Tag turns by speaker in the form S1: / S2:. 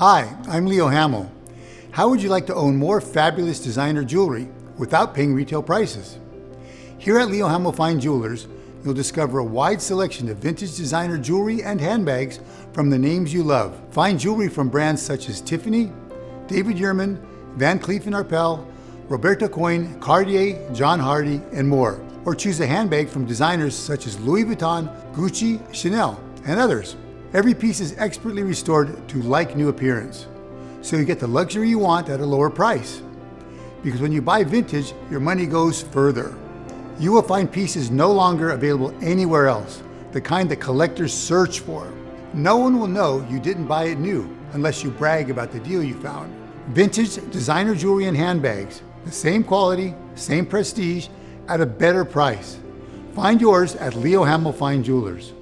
S1: Hi, I'm Leo Hamel. How would you like to own more fabulous designer jewelry without paying retail prices? Here at Leo Hamel Fine Jewelers, you'll discover a wide selection of vintage designer jewelry and handbags from the names you love. Find jewelry from brands such as Tiffany, David Yurman, Cleef Arpels, Roberto Coin, Cartier, John Hardy, and more. Or choose a handbag from designers such as Louis Vuitton, Gucci, Chanel, and others. Every piece is expertly restored to like-new appearance, so you get the luxury you want at a lower price. Because when you buy vintage, your money goes further. You will find pieces no longer available anywhere else, the kind that collectors search for. No one will know you didn't buy it new unless you brag about the deal you found. Vintage designer jewelry and handbags, the same quality, same prestige, at a better price. Find yours at Leo Hamel Fine Jewelers.